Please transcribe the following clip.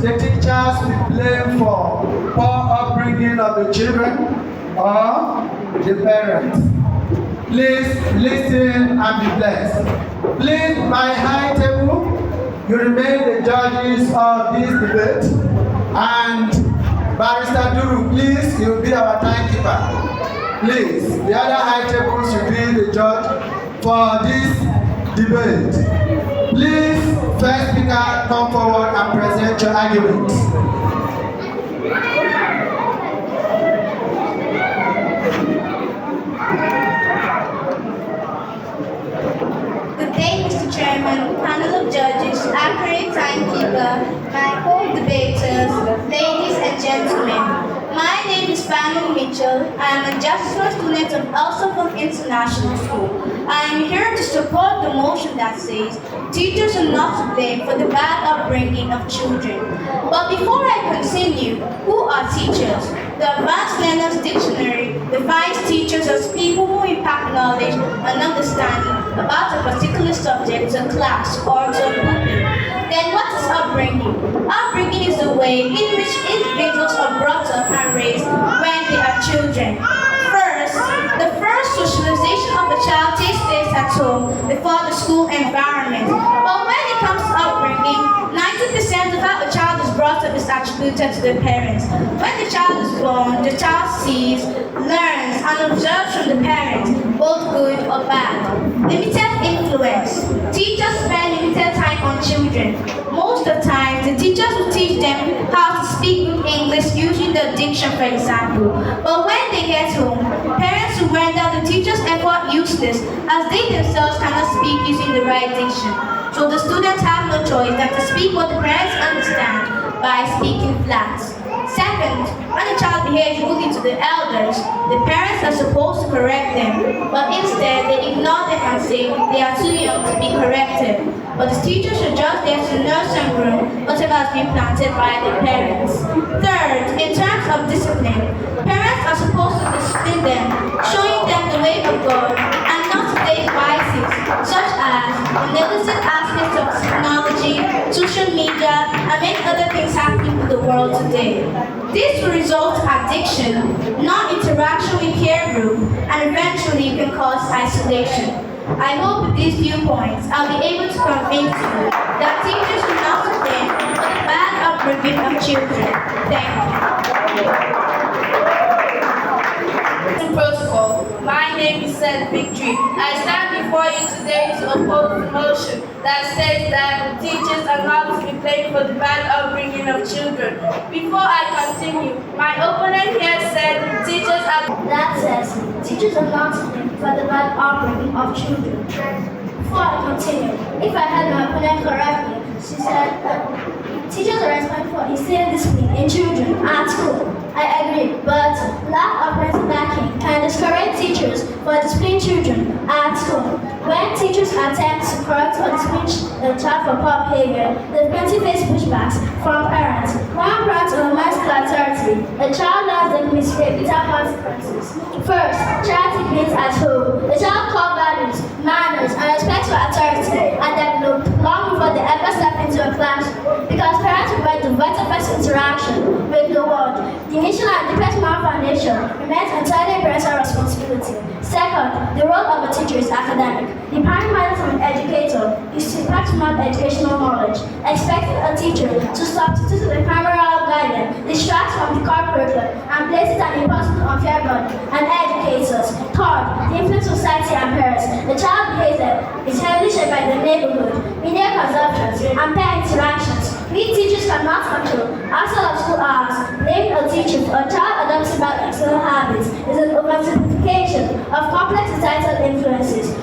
the teachers be blamed for poor upbringing of the children or the parents? Please listen and be blessed. Please, my high table, you remain the judges of this debate. And Barrister Duru, please, you'll be our timekeeper. Please, the other high tables should be the judge for this debate. Please, first speaker, come forward and present your argument. Good day, Mr. Chairman, panel of judges, accurate timekeeper, my co-debaters, ladies and gentlemen. My name is Fanny Mitchell. I am a Justice student of Elsevier International School. I am here to support the motion that says teachers are not to blame for the bad upbringing of children. But before I continue, who are teachers? The Advanced Learners Dictionary defines teachers as people who impact knowledge and understanding about a particular subject to a class or to a group. Then what is upbringing? Upbringing is the way in which individuals are brought up and raised when they are children. The first socialization of a child takes place at home before the school environment. But when it comes to upbringing, 90% of how a child is brought up is attributed to the parents. When the child is born, the child sees, learns, and observes from the parents, both good or bad. Limited influence. Teachers spend limited time on children. Most of the time, the teachers will teach them how to speak good English using the diction, for example. But when they get home, parents will render the teacher's effort useless as they themselves cannot speak using the right diction. So the students have no choice than to speak what the parents understand by speaking flat. Second, when a child behaves rudely to the elders, the parents are supposed to correct them, but instead they ignore them and say they are too young to be corrected. But the teacher should just there to nurse and groom whatever has been planted by the parents. Third, in terms of discipline, parents are supposed to discipline them, showing them the way of God and not today's vices, such as the negative aspects of technology, social media, and many other things happening in the world today. This will result in addiction, non-interaction with peer group, and eventually can cause isolation. I hope with these viewpoints, I'll be able to convince you that teachers should not blame for the bad upbringing of children. Thank you. Protocol. My name is Seth Victory. I stand before you today to oppose the motion that says that teachers are not to be blamed for the bad upbringing of children. Before I continue, my opponent here said teachers are... That says teachers are not to blame for the bad upbringing of children. Before I continue, if I heard my opponent correctly, she said teachers are responsible for instilling discipline in children at school. I agree, but lack of parental backing can discourage teachers for disciplining children at school. When teachers attempt to correct or discipline a child for poor behavior, they plenty face pushbacks from parents. When parents undermine school authority, a child learns they misbehave without consequences. First, charity begins at home. The child core values, manners, and respect for authority are developed long before they ever step into a classroom, because parents provide the vital first interaction with the world. The initial and deepest moral foundation remains entirely parental responsibility. Second, the role of a teacher is academic. The primary mandate of an educator is to impart educational knowledge. Expecting a teacher to substitute the primary guidance distracts from the core curriculum and places an impossible unfair burden on educators. Third, the influence of society and parents. The child behavior is heavily shaped by the neighborhood, media consumptions, and parent interactions. We teachers cannot control outside of school hours. Blaming a teacher for a child adopting bad external habits is an oversimplification of complex societal influences.